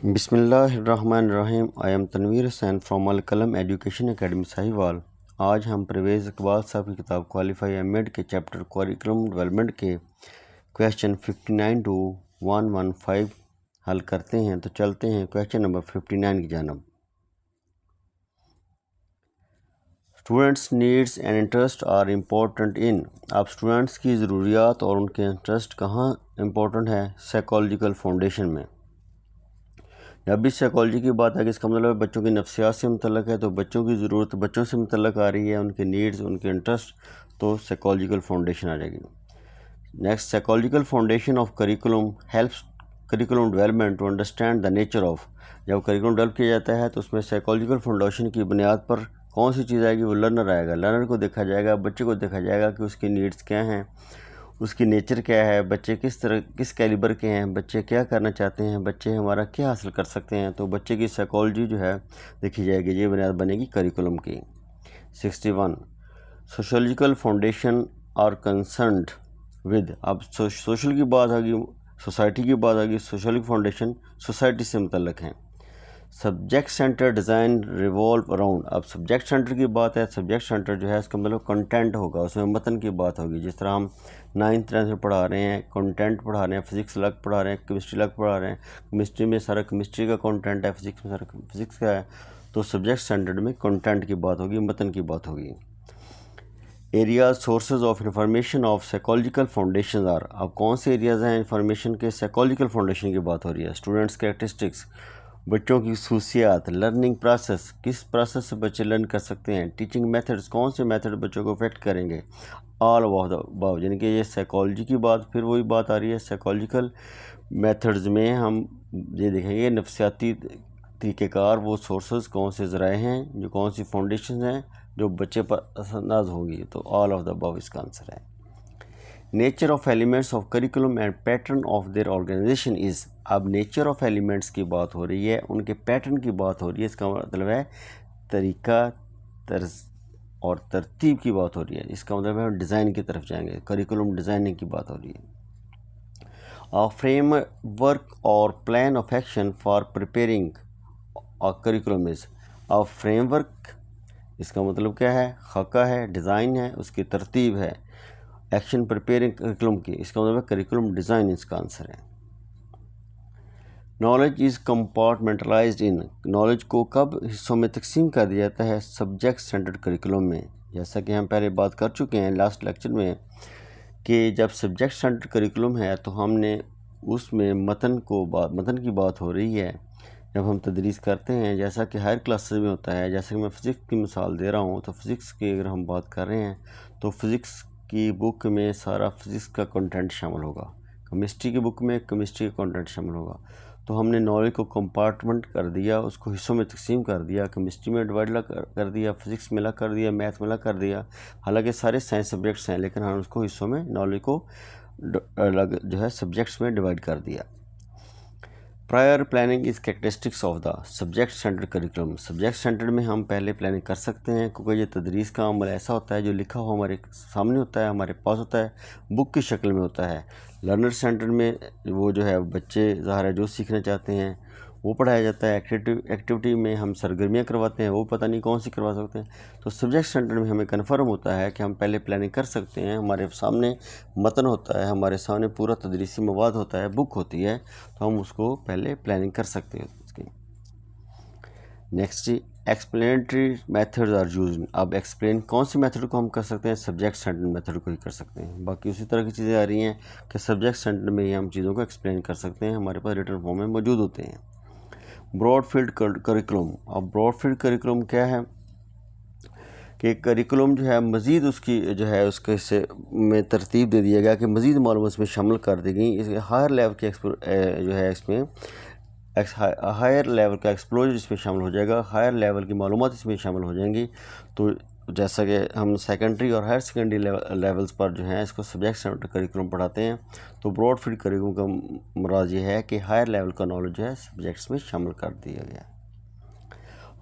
बिस्मिल्लाहिर्रहमानिर्रहीम। I am Tanveer Hussain from Al Qalam education academy Sahiwal. आज हम परवेज़ इकबाल साहब की किताब क्वालिफाई एमएड के चैप्टर करिकुलम डेवलपमेंट के क्वेश्चन 59 to 115 हल करते हैं। तो चलते हैं क्वेश्चन नंबर 59 की जानब। Students needs and interest are important in. अब स्टूडेंट्स की ज़रूरियात और उनके इंटरेस्ट कहाँ इम्पोर्टेंट है? साइकोलॉजिकल फाउंडेशन में। जब भी साइकोलॉजी की बात है कि इसका मतलब बच्चों की नफ्सियात से मुतल्लक है, तो बच्चों की ज़रूरत बच्चों से मुतल्लक आ रही है, उनके नीड्स, उनके इंटरेस्ट, तो साइकोलॉजिकल फाउंडेशन आ जाएगी। Next, psychological foundation of curriculum helps curriculum development to understand the nature of. जब करिकुलम डेवलप किया जाता है तो उसमें साइकोलॉजिकल फाउंडेशन की बुनियाद पर कौन सी चीज़ आएगी? वो लर्नर आएगा। लर्नर को देखा जाएगा, बच्चे को देखा जाएगा कि उसकी नीड्स क्या हैं, उसकी नेचर क्या है, बच्चे किस कैलिबर के हैं, बच्चे क्या करना चाहते हैं, बच्चे हमारा क्या हासिल कर सकते हैं। तो बच्चे की साइकोलॉजी जो है देखी जाएगी, ये बुनियाद बनेगी करिकुलम की। 61, sociological foundation are concerned with. अब सोशल की बात आ गई, सोसाइटी की बात आ गई। सोशल फाउंडेशन सोसाइटी से मुतल्लक हैं। Subject centre design revolve around. अब सब्जेक्ट सेंटर की बात है, सब्जेक्ट सेंटर जो है इसका मतलब कंटेंट होगा, उसमें मतन की बात होगी। जिस तरह हम 9th 10th में पढ़ा रहे हैं, कंटेंट पढ़ा रहे हैं, फिज़िक्स अलग पढ़ा रहे हैं, केमिस्ट्री अलग पढ़ा रहे हैं। केमिस्ट्री में सारा केमिस्ट्री का कंटेंट है, फिज़िक्स में सारा फिज़िक्स का है। तो सब्जेक्ट सेंटर्ड में कंटेंट की बात होगी, मतन की बात होगी। Areas sources of information of psychological foundation are. अब कौन से एरियाज़ हैं इंफॉर्मेशन के? साइकोलॉजिकल फाउंडेशन की बात हो रही है। स्टूडेंट्स कैरेक्टरिस्टिक्स, बच्चों की खसूसियात। लर्निंग प्रोसेस, किस प्रोसेस से बच्चे लर्न कर सकते हैं। टीचिंग मेथड्स, कौन से मेथड बच्चों को अफेक्ट करेंगे। ऑल ऑफ द अबव, यानी कि ये साइकोलॉजी की बात, फिर वही बात आ रही है। साइकोलॉजिकल मेथड्स में हम ये देखेंगे नफ्सियाती तरीक़ेकार, वो सोर्सेज कौन से ज़राए हैं, जो कौन सी फाउंडेशन हैं जो बच्चे पर असरअंदाज होंगी। तो ऑल ऑफ द अबव इसका आंसर है। Nature of elements of curriculum and pattern of their organization is. अब नेचर ऑफ एलिमेंट्स की बात हो रही है, उनके पैटर्न की बात हो रही है। इसका मतलब है तरीका, तर्ज और तरतीब की बात हो रही है। इसका मतलब है डिज़ाइन की तरफ जाएंगे, करिकुलम डिज़ाइनिंग की बात हो रही है। अ फ्रेमवर्क और plan of action for preparing a curriculum is. A framework, इसका मतलब क्या है? खाका है, डिज़ाइन है, उसकी तरतीब है। एक्शन प्रिपेयरिंग करिकुलम की, इसका मतलब है करिकुलम डिज़ाइन, इसका आंसर है। Knowledge is compartmentalised in. Knowledge को कब हिस्सों में तकसीम कर दिया जाता है? सब्जेक्ट सेंटर्ड करिकुलम में। जैसा कि हम पहले बात कर चुके हैं लास्ट लेक्चर में कि जब सब्जेक्ट सेंटर्ड करिकुलम है तो हमने उसमें मतन की बात हो रही है। जब हम तदरीस करते हैं, जैसा कि हायर क्लासेस में होता है, जैसे कि मैं फ़िज़िक्स की मिसाल दे रहा हूँ, तो फ़िज़िक्स की अगर हम बात कर रहे हैं तो फ़िज़िक्स की बुक में सारा फ़िज़िक्स का कंटेंट शामिल होगा। केमिस्ट्री की बुक में केमिस्ट्री का कंटेंट शामिल होगा। तो हमने नॉलेज को कंपार्टमेंट कर दिया, उसको हिस्सों में तकसीम कर दिया। केमिस्ट्री में डिवाइड कर दिया, फिज़िक्स में अलग कर दिया, मैथ में अलग कर दिया। हालांकि सारे साइंस सब्जेक्ट्स हैं, लेकिन हमने उसको हिस्सों में, नॉलेज को अलग जो है सब्जेक्ट्स में डिवाइड कर दिया। Prior planning is characteristics of the subject centred curriculum. Subject centred में हम पहले प्लानिंग कर सकते हैं, क्योंकि ये तदरीस का अमल ऐसा होता है जो लिखा हुआ हमारे सामने होता है, हमारे पास होता है, बुक की शक्ल में होता है। लर्नर सेंटर में वो जो है बच्चे ज़ाहिर है जो सीखना चाहते हैं वो पढ़ाया जाता है। एक्टिविटी में हम सरगर्मियाँ करवाते हैं, वो पता नहीं कौन सी करवा सकते हैं। तो सब्जेक्ट सेंटर में हमें कन्फर्म होता है कि हम पहले प्लानिंग कर सकते हैं। हमारे सामने मतन होता है, हमारे सामने पूरा तदरीसी मवाद होता है, बुक होती है, तो हम उसको पहले प्लानिंग कर सकते हैं उसकी। Next, explanatory methods are used. अब एक्सप्लेन कौन से मेथड को हम कर सकते हैं? सब्जेक्ट सेंटर मेथड को ही कर सकते हैं। बाकी उसी तरह की चीज़ें आ रही हैं कि सब्जेक्ट सेंटर में ही हम चीज़ों को एक्सप्लेन कर सकते हैं, हमारे पास रिटन फॉर्म में मौजूद होते हैं। Broad field curriculum. अब ब्रॉड फील्ड करिकुलम क्या है कि करिकुलम जो है मज़ीद उसकी जो है उसके से में तरतीब दे दिया गया कि मज़ीद मालूमात इसमें शामिल कर दी गई। इसके हायर लेवल के जो है इसमें हायर लेवल का एक्सप्लोजर इसमें शामिल हो जाएगा, हायर लेवल की मालूमात इसमें शामिल हो जाएंगी। तो जैसा कि हम सेकेंडरी और हायर सेकेंडरी लेवल्स पर जो है इसको सब्जेक्ट सेंटर करिकुलम पढ़ाते हैं, तो ब्रॉड फील्ड करिकुलम का मुराद ये है कि हायर लेवल का नॉलेज जो है सब्जेक्ट्स में शामिल कर दिया गया।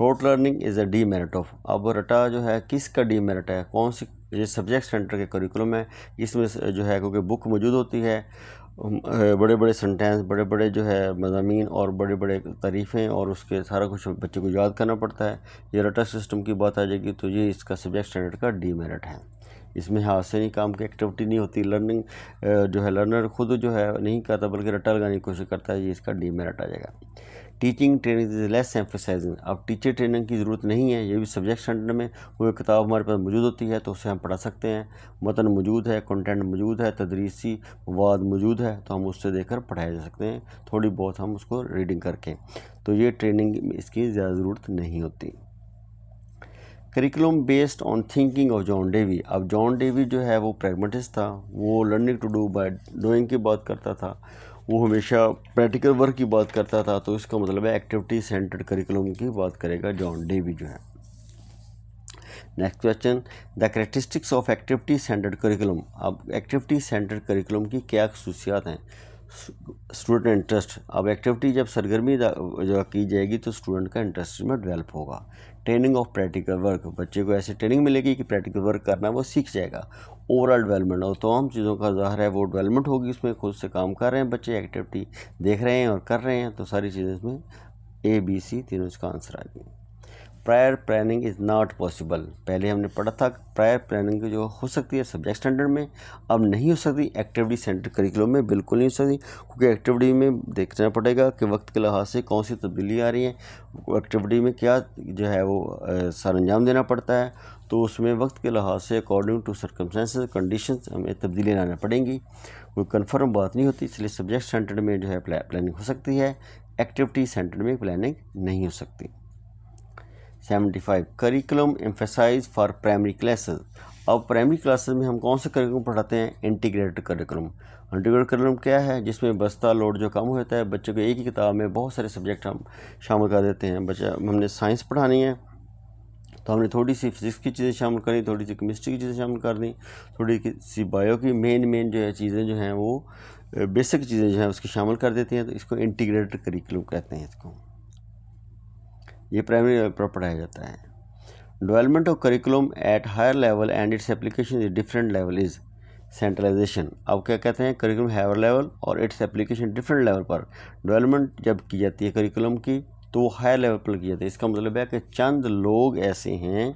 Rote learning is a demerit of. अब रटा जो है किसका डीमेरिट है? कौन सी? ये सब्जेक्ट सेंटर के करिकुलम है, इसमें जो है क्योंकि बुक मौजूद होती है, बड़े बड़े सेंटेंस, बड़े बड़े जो है मज़ामीन और बड़े बड़े तारीफ़ें और उसके सारा कुछ बच्चे को याद करना पड़ता है। ये रटा सिस्टम की बात आ जाएगी तो ये इसका सब्जेक्ट स्टैंडर्ड का डीमेरिट है। इसमें हाथ से नहीं काम की एक्टिविटी नहीं होती, लर्निंग जो है लर्नर खुद जो है नहीं करता बल्कि रट्टा लगाने की कोशिश करता है, ये इसका डीमेरिट आ जाएगा। Teaching training is less emphasizing, अब टीचर ट्रेनिंग की ज़रूरत नहीं है, ये भी सब्जेक्ट स्टैंडर्ड में वो किताब हमारे पास मौजूद होती है तो उससे हम पढ़ा सकते हैं। मतन मौजूद है, कंटेंट मौजूद है, तदरीसी मवाद मौजूद है तो हम उससे देखकर पढ़ाया जा सकते हैं, थोड़ी बहुत हम उसको रीडिंग करके। तो ये ट्रेनिंग इसकी ज़्यादा ज़रूरत नहीं होती। Curriculum based on thinking of John Dewey, अब जॉन डेवी जो है वो प्रैग्मेटिस्ट था, वो learning to do by doing की बात करता था, वो हमेशा प्रैक्टिकल वर्क की बात करता था, तो इसका मतलब है एक्टिविटी सेंटर्ड करिकुलम की बात करेगा जॉन डेवी जो है। Next question, the characteristics of activity centred curriculum, अब एक्टिविटी सेंटर्ड करिकुलम की क्या खसूसियात हैं। स्टूडेंट इंटरेस्ट, अब एक्टिविटी जब सरगर्मी जो की जाएगी तो स्टूडेंट का इंटरेस्ट में डेवलप होगा। ट्रेनिंग ऑफ प्रैक्टिकल वर्क, बच्चे को ऐसी ट्रेनिंग मिलेगी कि प्रैक्टिकल वर्क करना वो सीख जाएगा। ओवरऑल डेवलपमेंट, और तमाम चीज़ों का ज़ाहिर है वो डेवलपमेंट होगी, इसमें खुद से काम कर रहे हैं बच्चे, एक्टिविटी देख रहे हैं और कर रहे हैं, तो सारी चीज़ें इसमें ABC तीनों इसका आंसर आ गई। Prior planning is not possible, पहले हमने पढ़ा था प्रायर प्लानिंग जो हो सकती है सब्जेक्ट स्टैंडर्ड में, अब नहीं हो सकती एक्टिविटी सेंटर करिकुलम में, बिल्कुल नहीं हो सकती, क्योंकि एक्टिविटी में देखना पड़ेगा कि वक्त के लिहाज से कौन सी तब्दीली आ रही है, एक्टिविटी में क्या जो है वो सरअंजाम देना पड़ता है, तो उसमें वक्त के लिहाज से अकॉर्डिंग टू सर्कमस्टेंसेस कंडीशंस हमें तब्दीली लाना पड़ेंगी, कोई कन्फर्म बात नहीं होती, इसलिए सब्जेक्ट सेंटर्ड में जो है प्लानिंग हो सकती है, एक्टिविटी सेंटर्ड में प्लानिंग नहीं हो सकती। 75 curriculum emphasize for primary classes, अब प्राइमरी क्लासेस में हम कौन सा करिकुलम पढ़ाते हैं, इंटीग्रेटेड करिकुलम। इंटीग्रेटेड करिकुलम क्या है, जिसमें बस्ता लोड जो कम होता है, बच्चे को एक ही किताब में बहुत सारे सब्जेक्ट हम शामिल कर देते हैं। बच्चा हमने साइंस पढ़ानी है तो हमने थोड़ी सी फिज़िक्स की चीज़ें शामिल करी, थोड़ी सी केमिस्ट्री की चीज़ें शामिल कर दी, थोड़ी सी बायो की मेन जो है चीज़ें जो हैं वो बेसिक चीज़ें जो हैं उसकी शामिल कर देती हैं, तो इसको इंटीग्रेटेड करिकुलम कहते हैं। इसको ये प्राइमरी पर पढ़ाया जाता है। Development of curriculum at higher level and its application is different level is centralization, अब क्या कहते हैं करिकुलम हायर लेवल और इट्स एप्लीकेशन डिफरेंट लेवल पर डेवलपमेंट जब की जाती है करिकुलम की तो वो हायर लेवल पर की जाती है। इसका मतलब है कि चंद लोग ऐसे हैं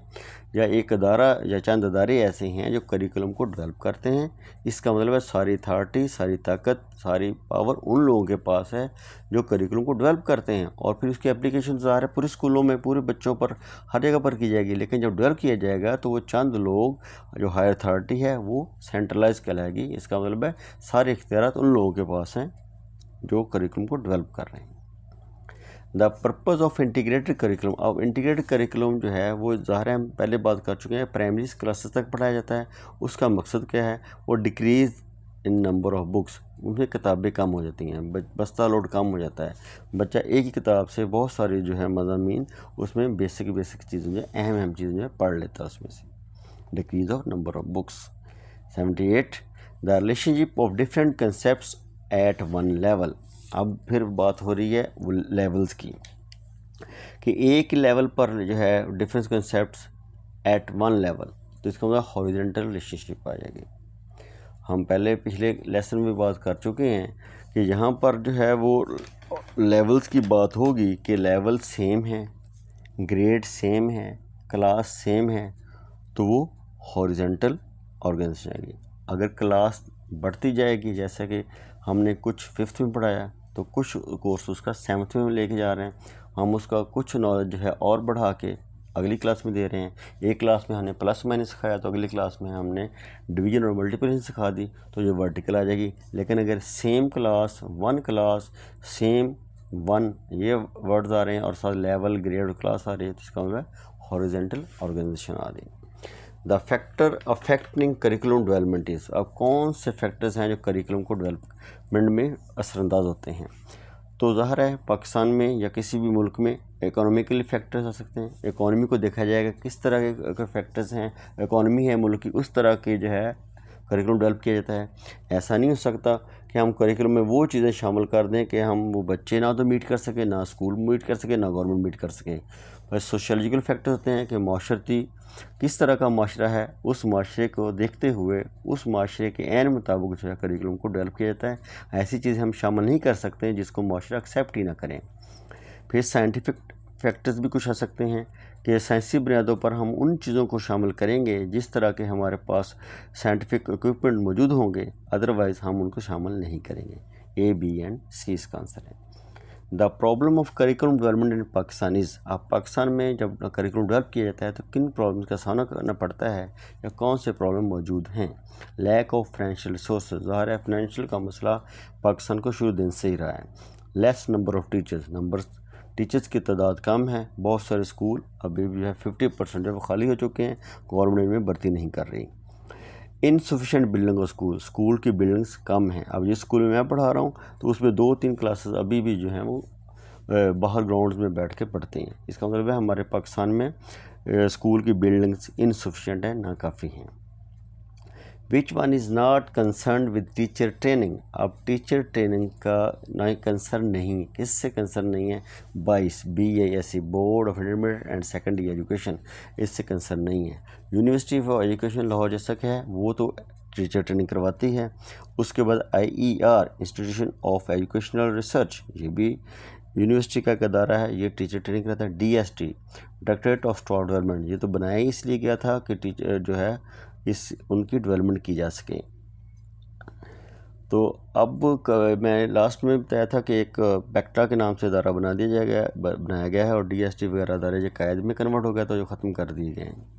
या एक अदारा या चंद अदारे ऐसे हैं जो करिकुलम को डेवलप करते हैं। इसका मतलब है सारी अथॉरिटी, सारी ताकत, सारी पावर उन लोगों के पास है जो करिकुलम को डेवलप करते हैं, और फिर उसकी एप्लीकेशन ज़ाहिर है पूरे स्कूलों में पूरे बच्चों पर हर जगह पर की जाएगी, लेकिन जब डेवलप किया जाएगा तो वो चंद लोग जो हायर अथॉरिटी है वो सेंट्रलाइज कहलाएगी। इसका मतलब है सारे इख्तियारात उन लोगों के पास हैं जो करिकुलम को डेवलप कर रहे हैं। The purpose of integrated curriculum, अब इंटीग्रेटेड करिकुलम जो है वो ज़ाहिर है हम पहले बात कर चुके हैं, प्राइमरी क्लासेस तक पढ़ाया जाता है। उसका मकसद क्या है, वो decrease in number of books, उनमें किताबें कम हो जाती हैं, बस्ता लोड कम हो जाता है, बच्चा एक ही किताब से बहुत सारी जो है मज़ामीन उसमें बेसिक चीज़ें जो अहम चीज़ें जो है पढ़ लेता है उसमें से, decrease of number of books. 78 the relationship of different concept at one level, अब फिर बात हो रही है लेवल्स की कि एक लेवल पर जो है difference concepts at one level, तो इसका मतलब हॉरिजॉन्टल रिलेशनशिप आ जाएगी। हम पहले पिछले लेसन में बात कर चुके हैं कि यहाँ पर जो है वो लेवल्स की बात होगी कि लेवल सेम है, ग्रेड सेम है, क्लास सेम है, तो वो हॉरिजॉन्टल ऑर्गेनाइजेशन आएगी। अगर क्लास बढ़ती जाएगी, जैसे कि हमने कुछ 5th में पढ़ाया तो कुछ कोर्स उसका 7th में लेके जा रहे हैं, हम उसका कुछ नॉलेज जो है और बढ़ा के अगली क्लास में दे रहे हैं। एक क्लास में हमने प्लस माइनस सिखाया तो अगली क्लास में हमने डिवीजन और मल्टीप्लिकेशन सिखा दी, तो ये वर्टिकल आ जाएगी। लेकिन अगर same class, one class, same one ये वर्ड्स आ रहे हैं और साथ लेवल, ग्रेड और क्लास आ रही है, तो इसका मतलब हॉरिजॉन्टल ऑर्गेनाइजेशन आ रही है। The factor affecting curriculum development is, अब कौन से फैक्टर्स हैं जो करिकुलम को डेवलपमेंट में असरअंदाज होते हैं। तो ज़ाहिर है पाकिस्तान में या किसी भी मुल्क में इकोनॉमिकली फैक्टर्स आ सकते हैं, इकोनॉमी को देखा जाएगा किस तरह के फैक्टर्स हैं, इकोनॉमी है मुल्क की उस तरह के जो है करिकुलम डेवलप किया जाता है। ऐसा नहीं हो सकता कि हम करिकुलम में वो चीज़ें शामिल कर दें कि हम वो बच्चे ना तो मीट कर सकें, ना स्कूल मीट कर सके, ना गवर्नमेंट मीट कर सके। बस सोशलॉजिकल फैक्टर होते हैं कि माशरती किस तरह का माशरा है, उस माशरे को देखते हुए उस माशरे के ऐन मुताबिक जो है करिकुलम को डेवलप किया जाता है। ऐसी चीज़ें हम शामिल नहीं कर सकते जिसको माशरा एक्सेप्ट ही ना करें। फिर साइंटिफिक फैक्टर्स भी कुछ आ सकते हैं कि साइंसी बुनियादों पर हम उन चीज़ों को शामिल करेंगे जिस तरह के हमारे पास साइंटिफिक इक्विपमेंट मौजूद होंगे, अदरवाइज़ हम उनको शामिल नहीं करेंगे। ए, बी एंड सी इसका आंसर है। The problem of curriculum development in Pakistan is, अब पाकिस्तान में जब करिकुलम डेवलप किया जाता है तो किन प्रॉब्लम्स का सामना करना पड़ता है या कौन से प्रॉब्लम मौजूद हैं। लैक ऑफ फाइनेंशियल रिसोर्स, ज़ाहिर है फाइनेंशियल का मसला पाकिस्तान को शुरू दिन से ही रहा है। Less number of teachers, teachers की तादाद कम है। बहुत सारे स्कूल अभी भी है 50% जो खाली हो चुके हैं, गवर्नमेंट में भर्ती नहीं कर रही। इनसफिशेंट बिल्डिंग ऑफ स्कूल की बिल्डिंग्स कम हैं। अब जिस स्कूल में मैं पढ़ा रहा हूँ तो उसमें 2-3 क्लासेस अभी भी जो हैं वो बाहर ग्राउंड्स में बैठ के पढ़ते हैं। इसका मतलब है हमारे पाकिस्तान में स्कूल की बिल्डिंग्स इनसफिशेंट है, ना काफ़ी हैं। Which one is not concern with teacher training, अब टीचर ट्रेनिंग का ना कंसर्न नहीं, किससे कंसर्न नहीं है। 22 BISE board of intermediate and secondary education, इससे कंसर्न नहीं है। यूनिवर्सिटी फॉर एजुकेशन लाहौर जैसा क्या है वो तो टीचर ट्रेनिंग करवाती है। उसके बाद IER institution of educational research, ये भी यूनिवर्सिटी का एक अदारा है, ये टीचर ट्रेनिंग कराता है। DST directorate of staff development, ये तो बनाया ही इसलिए गया था कि टीचर जो है इस उनकी डेवलपमेंट की जा सके। तो अब मैं लास्ट में बताया था कि एक बेक्टा के नाम से अदारा बनाया गया है और DST वगैरह अदारे जो कायद में कन्वर्ट हो गया तो जो ख़त्म कर दिए गए हैं।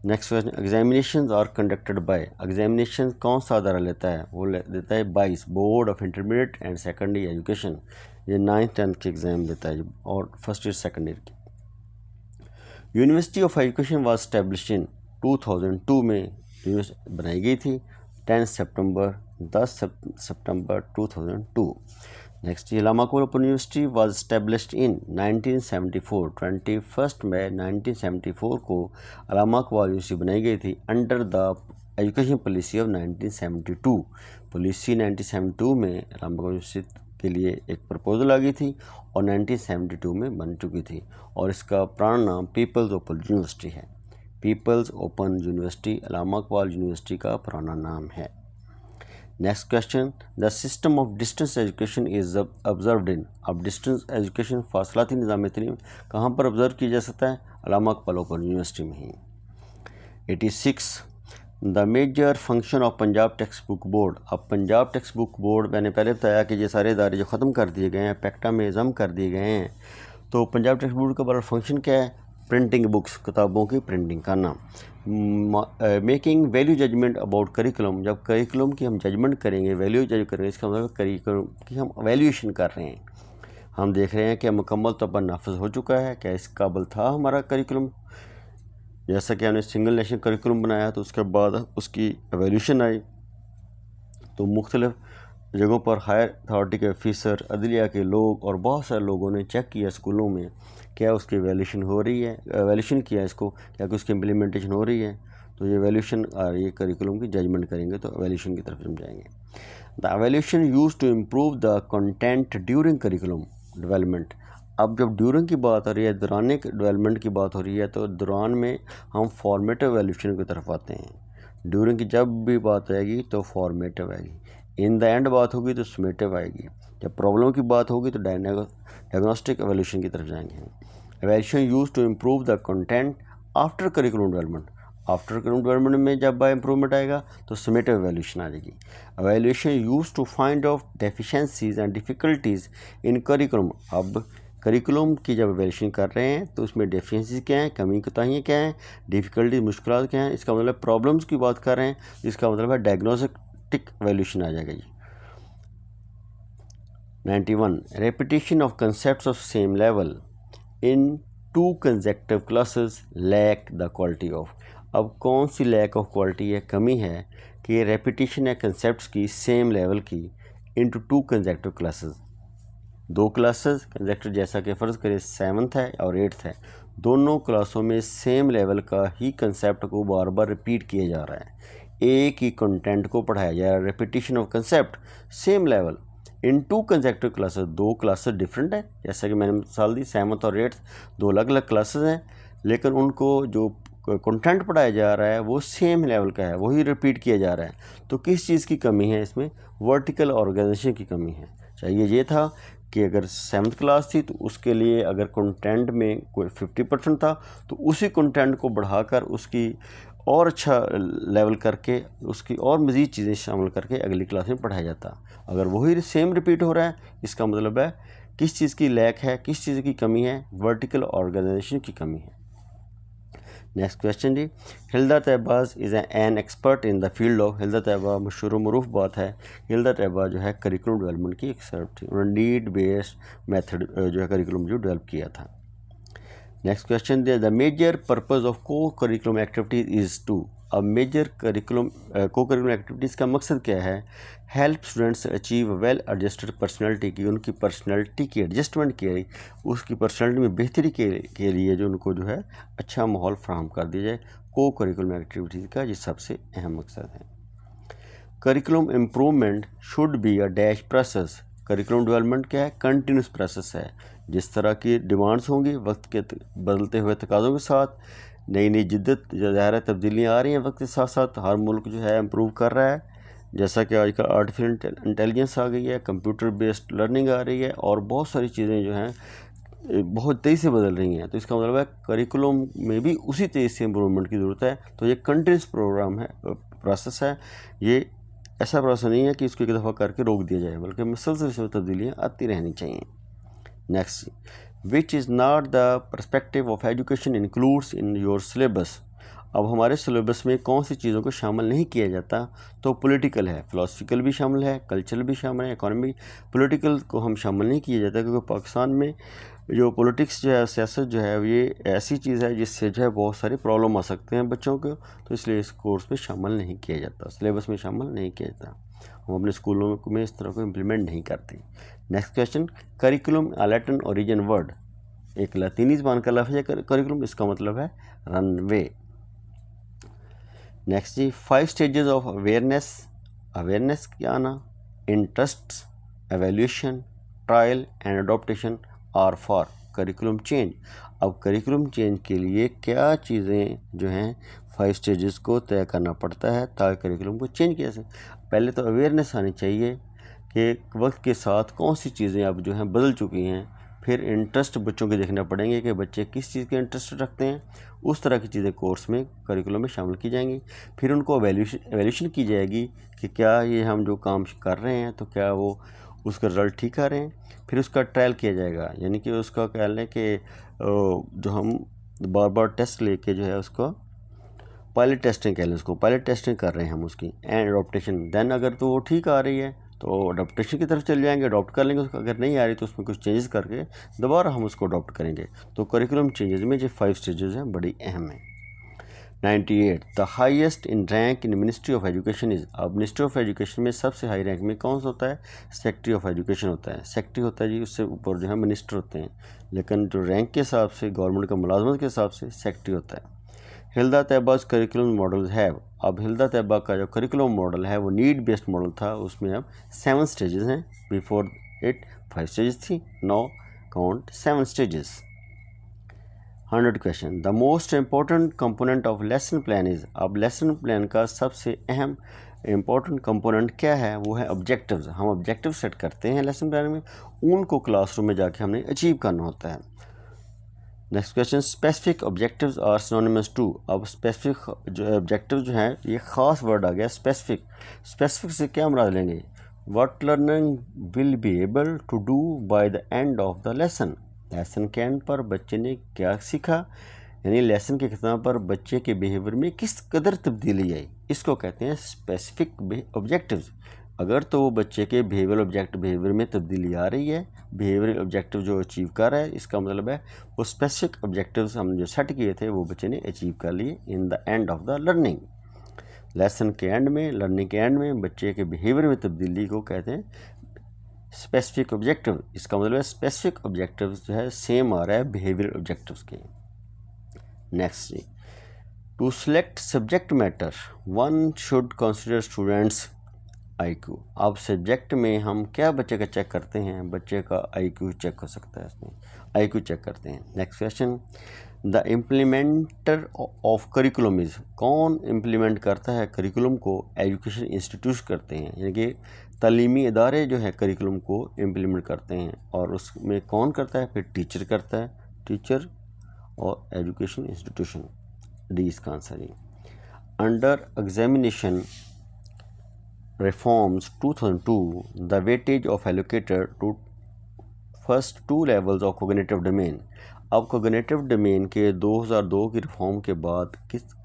Next question, examination are conducted by, examination कौन सा अदारा लेता है, वो देता है 22 board of intermediate and secondary education, ये 9th-10th के एग्ज़ाम देता है और फर्स्ट ईयर सेकेंड ईयर की। University of education was established in 2002 में यूनिवर्सिटी बनाई गई थी। 10 सितंबर 2002। Next, Allama Iqbal open university was established in 1974, 21 मई 1974 को अल्लामा इकबाल यूनिवर्सिटी बनाई गई थी under the education policy of 1972। Policy 1972 में अल्लामा इकबाल यूनिवर्सिटी के लिए एक प्रपोजल आ गई थी और 1972 में बन चुकी थी और इसका पुराना नाम पीपल्स ओपन यूनिवर्सिटी है। पीपल्स ओपन यूनिवर्सिटी अल्लामा इकबाल यूनिवर्सिटी का पुराना नाम है। Next question, the system of distance education is observed in, अब डिस्टेंस एजुकेशन फासलाती निज़ाम तलीम कहाँ पर ऑब्जर्व किया जा सकता है, अल्लामा इकबाल ओपन यूनिवर्सिटी में ही। 86, the major function of Punjab text book board, अब पंजाब टेक्स्ट बुक बोर्ड मैंने पहले बताया कि ये सारे इदारे जो ख़त्म कर दिए गए हैं, पैक्टा में जम कर दिए गए हैं, तो पंजाब टेक्स्ट बोर्ड का बड़ा फंक्शन क्या है, प्रिंटिंग बुक्स, किताबों की प्रिंटिंग करना। Making value judgment about curriculum, जब करिकुलम की हम जजमेंट करेंगे, वैल्यू जज करेंगे, इसका मतलब करिकुलम की हम वैल्यूएशन कर रहे हैं। हम देख रहे हैं कि मुकम्मल तौर पर नाफिज हो चुका है, क्या इस काबिल था हमारा करिकुलम। जैसा कि हमने सिंगल नेशनल करिकुलम बनाया तो उसके बाद उसकी वैल्यूएशन आई, तो मुख्तलिफ जगहों पर हायर अथॉरिटी के ऑफिसर, अदलिया के लोग और बहुत सारे लोगों ने चेक किया स्कूलों में क्या उसकी वैल्यूएशन हो रही है, वैल्यूएशन किया इसको, क्या उसकी इम्प्लीमेंटेशन हो रही है। तो ये वैल्यूएशन और ये करिकुलम की जजमेंट करेंगे तो वैल्यूएशन की तरफ हम जाएंगे। The valuation use to improve the content during curriculum development, अब जब ड्यूरिंग की बात हो रही है, दौरान डेवलपमेंट की बात हो रही है, तो दौरान में हम फॉर्मेटिव वैल्यूएशन की तरफ आते हैं। ड्यूरिंग की जब भी बात आएगी तो फॉर्मेटिव आएगी, इन द एंड बात होगी तो समेटिव आएगी, जब प्रॉब्लम की बात होगी तो डायग्नोस्टिक एवोल्यूशन की तरफ जाएंगे। Evaluation use to improve the content after curriculum development, after curriculum development में जब इम्प्रूवमेंट आएगा तो समेटिव एवोल्यूशन आ जाएगी। Evaluation use to find out deficiencies and difficulties in curriculum, अब करिकुलम की जब एवोल्यूशन कर रहे हैं तो उसमें डेफिशिएंसीज क्या हैं, कमी कोताहियाँ क्या हैं, डिफ़िकल्टीज मुश्किलात क्या हैं, इसका मतलब प्रॉब्लम्स की बात कर रहे हैं, इसका मतलब है डायग्नोस्टिक एवोल्यूशन आ जाएगा जी। 91, repetition of concepts of same level in 2 consecutive classes lack the quality of, अब कौन सी लैक ऑफ क्वालिटी है, कमी है कि रेपिटेशन है कंसेप्ट्स की सेम लेवल की into 2 consecutive classes, 2 classes consecutive, जैसा कि फ़र्ज़ करें 7th है और 8th है, दोनों क्लासों में सेम लेवल का ही कंसेप्ट को बार बार रिपीट किया जा रहा है। एक ही कंटेंट को पढ़ाया जा रहा है, repetition of concept same level in 2 consecutive classes, 2 classes different है, जैसा कि मैंने मिसाल दी 7th और 8th 2 अलग अलग क्लासेस हैं, लेकिन उनको जो कंटेंट पढ़ाया जा रहा है वो सेम लेवल का है, वही रिपीट किया जा रहा है। तो किस चीज़ की कमी है इसमें? वर्टिकल ऑर्गेनाइजेशन की कमी है। चाहिए ये था कि अगर 7th क्लास थी तो उसके लिए अगर कंटेंट में कोई 50% था तो उसी कंटेंट को बढ़ाकर उसकी और अच्छा लेवल करके उसकी और मज़ीद चीज़ें शामिल करके अगली क्लास में पढ़ाया जाता। अगर वही सेम रिपीट हो रहा है, इसका मतलब है किस चीज़ की लैक है, किस चीज़ की कमी है? वर्टिकल ऑर्गेनाइजेशन की कमी है। नेक्स्ट क्वेश्चन जी, Hilda Taba's is an expert in the field of, Hilda Taba मशहूर मरूफ बात है, हिल्दा तैबा जो है करिकुलम डेवलपमेंट की एक्सपर्ट थी, उन्होंने नीड बेस्ड मेथड जो है करिकुलम जो डेवलप किया था। नेक्स्ट क्वेश्चन दे, the major purpose of co curriculum activities is to, अब major curriculum co curriculum activities का मकसद क्या है? Help students achieve well adjusted personality की, उनकी पर्सनैलिटी की एडजस्टमेंट की, उसकी पर्सनैलिटी में बेहतरी के लिए जो उनको जो है अच्छा माहौल फ्राहम कर दिया जाए, को करिकुलम एक्टिविटीज़ का ये सबसे अहम मकसद है। Curriculum improvement should be a dash process, curriculum development क्या है? कंटिन्यूस प्रोसेस है। जिस तरह की डिमांड्स होंगी वक्त के बदलते हुए तकाज़ों के साथ, नई नई जिद्दत ज़ाहिर तब्दीलियाँ आ रही हैं वक्त के साथ साथ, हर मुल्क जो है इम्प्रूव कर रहा है, जैसा कि आजकल आर्टिफिशियल इंटेलिजेंस आ गई है, कंप्यूटर बेस्ड लर्निंग आ रही है और बहुत सारी चीज़ें जो हैं बहुत तेज़ी से बदल रही हैं। तो इसका मतलब है करिकुलम में भी उसी तेज़ी से इम्प्रूवमेंट की ज़रूरत है। तो ये कंटिन्यूस प्रोग्राम है, प्रोसेस है, ये ऐसा प्रोसेस नहीं है कि इसको एक दफ़ा करके रोक दिया जाए, बल्कि मुसलसल इसमें तब्दीलियाँ आती रहनी चाहिए। Next, which is not the perspective of education includes in your syllabus, अब हमारे सिलेबस में कौन सी चीज़ों को शामिल नहीं किया जाता? तो पॉलिटिकल है, फ़िलासफ़िकल भी शामिल है, कल्चरल भी शामिल है, इकोनॉमी। पॉलिटिकल को हम शामिल नहीं किया जाता क्योंकि पाकिस्तान में जो पॉलिटिक्स जो है, सियासत जो है, ये ऐसी चीज़ है जिससे जो है बहुत सारे प्रॉब्लम आ सकते हैं बच्चों को, तो इसलिए इस कोर्स में शामिल नहीं किया जाता, सिलेबस में शामिल नहीं किया जाता। हम अपने स्कूलों में इस तरह को इम्प्लीमेंट नहीं करते। Next question, curriculum Latin origin word, एक लतीनी ज़बान का लफ्ज़ है करिकुलम, इसका मतलब है रनवे। नेक्स्ट जी, 5 स्टेजेस ऑफ अवेयरनेस, अवेयरनेस क्या आना? Interest, evaluation, trial and adoption are for curriculum change. अब करिकुलम चेंज के लिए क्या चीज़ें जो हैं 5 स्टेजेस को तय करना पड़ता है ताकि करिकुलम को चेंज किया जा सके। पहले तो अवेयरनेस आनी चाहिए कि वक्त के साथ कौन सी चीज़ें अब जो हैं बदल चुकी हैं। फिर इंटरेस्ट बच्चों के देखना पड़ेंगे कि बच्चे किस चीज़ के इंटरेस्ट रखते हैं, उस तरह की चीज़ें कोर्स में करिकुलम में शामिल की जाएंगी। फिर उनको एवेल्यूशन की जाएगी कि क्या ये हम जो काम कर रहे हैं तो क्या वो उसका रिज़ल्ट ठीक आ रहे हैं। फिर उसका ट्रायल किया जाएगा, यानी कि उसका कह लें कि जो हम बार बार टेस्ट लेके जो है उसको पायलट टेस्टिंग कह लें, उसको पायलट टेस्टिंग कर रहे हैं हम उसकी। एंड अडोप्टेशन, देन अगर तो वो ठीक आ रही है तो अडोप्टेशन की तरफ चले जाएंगे, अडॉप्ट कर लेंगे उसको। अगर नहीं आ रही तो उसमें कुछ चेंजेस करके दोबारा हम उसको अडॉप्ट करेंगे। तो करिकुलम चेंजेस में जो 5 स्टेजेस हैं बड़ी अहम है। 98, the highest in rank in ministry of education is, अब मिनिस्ट्री ऑफ एजुकेशन में सबसे हाई रैंक में कौन सा होता है? सेक्रेटरी ऑफ एजुकेशन होता है। सेक्रेटरी होता है जी, उससे ऊपर जो है मिनिस्टर होते हैं, लेकिन जो रैंक के हिसाब से गवर्नमेंट का मुलाजमत के हिसाब से सेक्रेटरी होता है। हिल्दा तैबाज करिकुलम मॉडल है, अब हिल्दा तैबा का जो करिकुलम मॉडल है वो नीड बेस्ड मॉडल था, उसमें अब 7 स्टेजेस हैं, बिफोर इट 5 स्टेजेस थी, now count 7 stages. 100 question, the most important component of lesson plan is, अब लेसन प्लान का सबसे अहम इम्पॉर्टेंट कंपोनेंट क्या है? वो है ऑब्जेक्टिव्स। हम ऑब्जेक्टिव सेट करते हैं लेसन प्लान में, उनको क्लासरूम में जाके हमने अचीव करना होता है। Next question, specific objectives are synonymous to, अब स्पेसिफिक जो ऑब्जेक्टिव जो हैं ये ख़ास वर्ड आ गया स्पेसिफिक। स्पेसिफिक से क्या मुराद लेंगे? What learning will be able to do by the end of the lesson, lesson के एंड पर बच्चे ने क्या सीखा, यानी लेसन के ख़त्म पर बच्चे के बिहेवियर में किस कदर तब्दीली आई, इसको कहते हैं स्पेसिफिक ऑब्जेक्टिव्स। अगर तो वो बच्चे के बिहेवियर में तब्दीली आ रही है, बिहेवियरल ऑब्जेक्टिव जो अचीव कर रहा है, इसका मतलब है वो स्पेसिफिक ऑब्जेक्टिव्स हम जो सेट किए थे वो बच्चे ने अचीव कर लिए in the end of the learning. Lesson के एंड में, लर्निंग के एंड में बच्चे के बिहेवियर में तब्दीली को कहते हैं स्पेसिफिक ऑब्जेक्टिव। इसका मतलब है स्पेसिफिक ऑब्जेक्टिव्स जो है सेम आ रहा है बिहेवियरल ऑब्जेक्टिव्स के। नेक्स्ट जी, to select subject matter one should consider students IQ। अब सब्जेक्ट में हम क्या बच्चे का चेक करते हैं, बच्चे का IQ चेक हो सकता है, इसमें IQ चेक करते हैं। Next question, the implementer of curriculum is, कौन इम्प्लीमेंट करता है करिकुलम को? एजुकेशन इंस्टीट्यूट करते हैं, यानी कि तालीमी इदारे जो है करिकुलम को इम्प्लीमेंट करते हैं। और उसमें कौन करता है? फिर टीचर करता है, टीचर और एजुकेशन इंस्टीट्यूशन, डी इसका आंसर है। Under examination reforms 2002 the weightage of allocated to first two levels of cognitive domain। अब कोग्निटिव डोमेन के 2002 की रिफॉर्म के बाद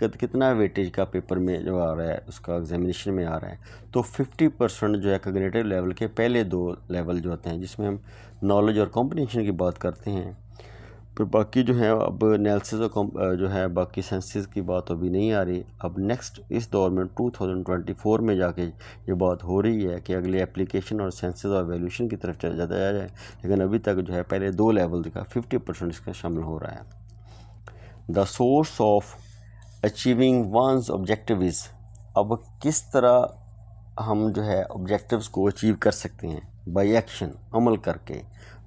कितना वेटेज का पेपर में जो आ रहा है, उसका एग्जामिनेशन में आ रहा है, तो 50% जो है कोग्निटिव लेवल के पहले 2 लेवल जो होते हैं, जिसमें हम नॉलेज और कॉम्प्रिहेंशन की बात करते हैं। फिर बाकी जो है अब एनालिसिस और जो है बाकी सेंसेस की बात अभी नहीं आ रही। अब नेक्स्ट इस दौर में 2024 में जाके ये बात हो रही है कि अगले एप्लीकेशन और सेंसेस और वैल्यूएशन की तरफ चला जाया जाए, लेकिन अभी तक जो है पहले 2 लेवल का 50% इसका शामिल हो रहा है। The source of achieving one's objective is, अब किस तरह हम जो है ऑब्जेक्टिव्स को अचीव कर सकते हैं? बाई एक्शन, अमल करके।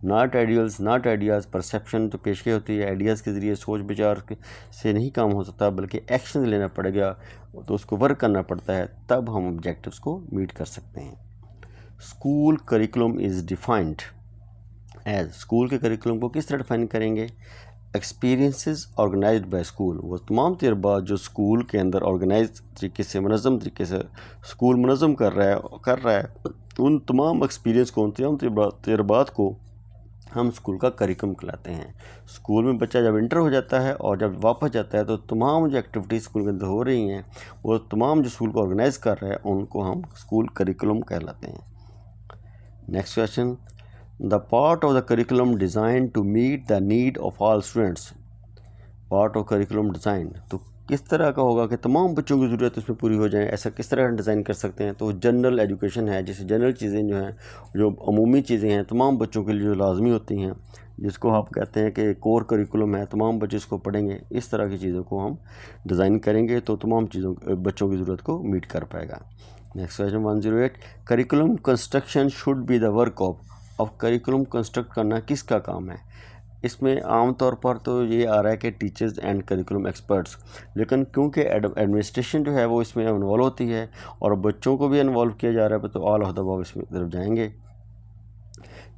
Not ideals, not ideas, perception तो पेशे होती है, आइडियाज़ के ज़रिए सोच विचार से नहीं काम हो सकता, बल्कि एक्शन लेना पड़ेगा, तो उसको वर्क करना पड़ता है, तब हम ऑब्जेक्टिव्स को मीट कर सकते हैं। School curriculum is defined as, school के करिकुलम को किस तरह डिफाइन करेंगे? एक्सपीरियंसेस ऑर्गेनाइज्ड बाय स्कूल, वो तमाम तजर्बात जो स्कूल के अंदर ऑर्गेनाइज तरीके से, मुनज़्ज़म तरीके से स्कूल मुनज़्ज़म कर रहा है, उन तमाम एक्सपीरियंस को, उन तमाम तजर्बात को हम स्कूल का करिकुलम कहलाते हैं। स्कूल में बच्चा जब इंटर हो जाता है और जब वापस जाता है, तो तमाम जो एक्टिविटीज़ स्कूल के अंदर हो रही हैं, वो तमाम जो स्कूल को ऑर्गेनाइज कर रहे हैं, उनको हम स्कूल करिकुलम कहलाते हैं। Next question, the part of the curriculum design to meet the need of all students. Part of curriculum design तो किस तरह का होगा कि तमाम बच्चों की ज़रूरत उसमें पूरी हो जाए, ऐसा किस तरह डिज़ाइन कर सकते हैं? तो जनरल एजुकेशन है, जैसे जनरल चीज़ें जो हैं, जो अमूमी चीज़ें हैं, तमाम बच्चों के लिए जो लाजमी होती हैं, जिसको आप कहते हैं कि कोर करिकुलम है, तमाम बच्चे इसको पढ़ेंगे, इस तरह की चीज़ों को हम डिज़ाइन करेंगे, तो तमाम चीज़ों बच्चों की ज़रूरत को मीट कर पाएगा। Next question 108, curriculum construction should be the work of. अब करिकुलम कंस्ट्रक्ट करना किसका काम है? इसमें आमतौर पर तो ये आ रहा है कि टीचर्स एंड करिकुलम एक्सपर्ट्स, लेकिन क्योंकि एडमिनिस्ट्रेशन जो है वो इसमें इन्वॉल्व होती है और बच्चों को भी इन्वॉल्व किया जा रहा है, तो ऑल ऑफ द अबव इसमें तरफ जाएंगे।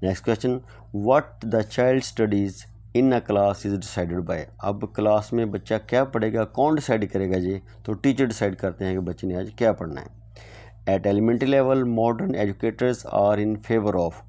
Next question, what the child studies in a class is decided by. अब क्लास में बच्चा क्या पढ़ेगा, कौन डिसाइड करेगा जी? तो टीचर डिसाइड करते हैं कि बच्चे ने आज क्या पढ़ना है। At elementary level modern educators are in favour of.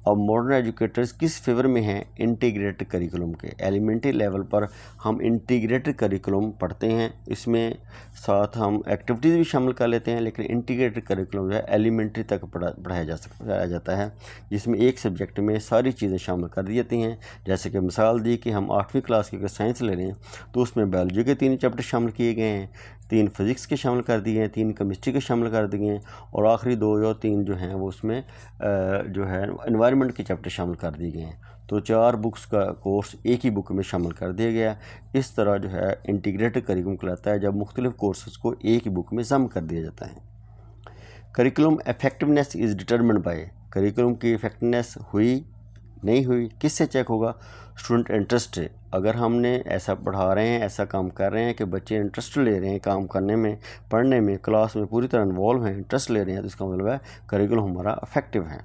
अब मॉडर्न एजुकेटर्स किस फेवर में हैं? इंटीग्रेटेड करिकुलम के। एलिमेंट्री लेवल पर हम इंटीग्रेटेड करिकुलम पढ़ते हैं, इसमें साथ हम एक्टिविटीज़ भी शामिल कर लेते हैं, लेकिन इंटीग्रेटेड करिकुलम जो है एलिमेंट्री तक पढ़ाया जाता है, जिसमें एक सब्जेक्ट में सारी चीज़ें शामिल कर दी जाती हैं। जैसे कि मिसाल दी कि हम 8वीं क्लास की अगर साइंस ले लें, तो उसमें बायोलॉजी के 3 चैप्टर शामिल किए गए हैं, 3 फिज़िक्स के शामिल कर दिए हैं, 3 केमिस्ट्री के शामिल कर दिए हैं, और आखिरी 2 या 3 जो हैं वो उसमें जो है एनवायरनमेंट के चैप्टर शामिल कर दिए गए हैं। तो 4 बुक्स का कोर्स एक ही बुक में शामिल कर दिया गया। इस तरह जो है इंटीग्रेटेड करिकुलम कहलाता है, जब मुख्तलिफ कोर्सेज को एक ही बुक में जम कर दिया जाता है। Curriculum effectiveness is determined bye. Curriculum की इफेक्टिवनेस हुई नहीं हुई किससे चेक होगा? स्टूडेंट इंटरेस्ट है। अगर हमने ऐसा पढ़ा रहे हैं, ऐसा काम कर रहे हैं कि बच्चे इंटरेस्ट ले रहे हैं काम करने में, पढ़ने में, क्लास में पूरी तरह इन्वॉल्व हैं, इंटरेस्ट ले रहे हैं, तो इसका मतलब है करिकुलम हमारा इफेक्टिव है।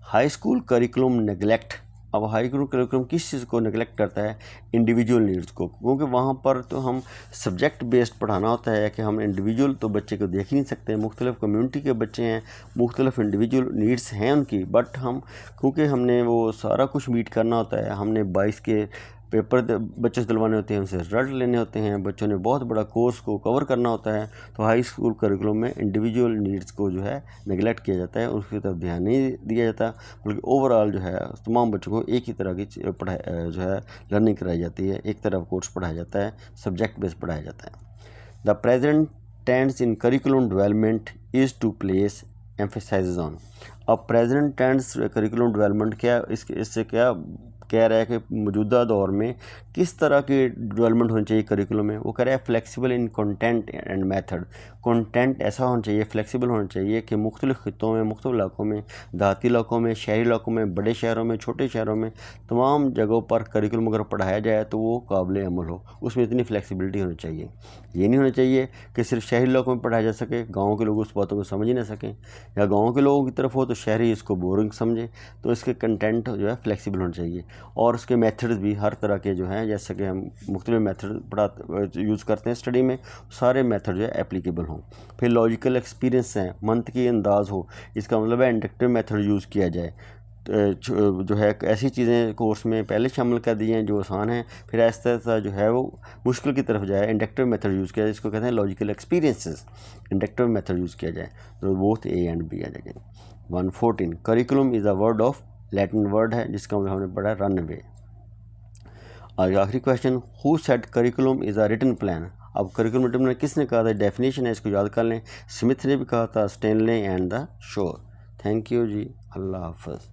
High school curriculum neglect. अब हाई स्कूल करिकुलम किस चीज़ को नेगलेक्ट करता है? इंडिविजुअल नीड्स को, क्योंकि वहाँ पर तो हम सब्जेक्ट बेस्ड पढ़ाना होता है कि हम इंडिविजुअल तो बच्चे को देख ही नहीं सकते, मुख्तलिफ कम्युनिटी के बच्चे हैं, मुख्तलिफ इंडिविजुअल नीड्स हैं उनकी, बट हम क्योंकि हमने वो सारा कुछ मीट करना होता है, हमने 22 के पेपर बच्चे से दिलवाने होते हैं, उनसे रिजल्ट लेने होते हैं, बच्चों ने बहुत बड़ा कोर्स को कवर करना होता है, तो हाई स्कूल करिकुलम में इंडिविजुअल नीड्स को जो है नेगलेक्ट किया जाता है, उसकी तरफ ध्यान नहीं दिया जाता, बल्कि ओवरऑल जो है तमाम बच्चों को एक ही तरह की पढ़ाई जो है लर्निंग कराई जाती है, एक तरफ कोर्स पढ़ाया जाता है, सब्जेक्ट बेस्ड पढ़ाया जाता है। The present tense in curriculum development is to place emphasize on. अब प्रेजेंट टेंस करिकुलम डेवलपमेंट क्या, इससे क्या कह रहा है कि मौजूदा दौर में किस तरह की डेवलपमेंट होनी चाहिए करिकुलम में। वो कह रहा है flexible in content and method. Content ऐसा होना चाहिए, फ्लेक्सिबल होना चाहिए कि मुख्तलिफ़ खित्तों में, मुख्तलिफ़ इलाकों में, देहाती इलाकों में, शहरी इलाकों में, बड़े शहरों में, छोटे शहरों में, तमाम जगहों पर करिकुलम अगर पढ़ाया जाए तो वो काबिल अमल हो, उसमें इतनी फ्लेक्सिबिलिटी होनी चाहिए। ये नहीं होना चाहिए कि सिर्फ शहरी इलाकों में पढ़ाया जा सके, गाँव के लोग उस बातों को समझ ही ना सकें, या गाँव के लोगों की तरफ हो तो शहरी इसको बोरिंग समझे। तो इसके कंटेंट जो है फ्लेक्सिबल होना चाहिए, और उसके मेथड्स भी हर तरह के जो हैं, जैसे कि हम मुख्तलिफ मेथड यूज़ करते हैं स्टडी में, सारे मेथड जो है एप्लीकेबल हों। फिर लॉजिकल एक्सपीरियंस हैं, मंतकी अंदाज़ हो, इसका मतलब है इंडक्टिव मेथड यूज़ किया जाए। जो है ऐसी चीज़ें कोर्स में पहले शामिल कर दी हैं जो आसान हैं, फिर आहिस्ता आहिस्ता जो है वो मुश्किल की तरफ जाए, इंडक्टिव मेथड यूज़ किया जाए, इसको कहते हैं logical experiences, inductive method use किया जाए, तो बोथ ए एंड बी आ जाएंगे। 114 curriculum is a word of Latin word है जिसका मतलब हमने पढ़ा रन अवे। और आखिरी question, who said curriculum is a written plan. अब करिकुलम रिटन प्लान किसने कहा था, डेफिनेशन है, इसको याद कर लें। स्मिथ ने भी कहा था, Stanley and the shore. Thank you जी, अल्लाह हाफ़िज़।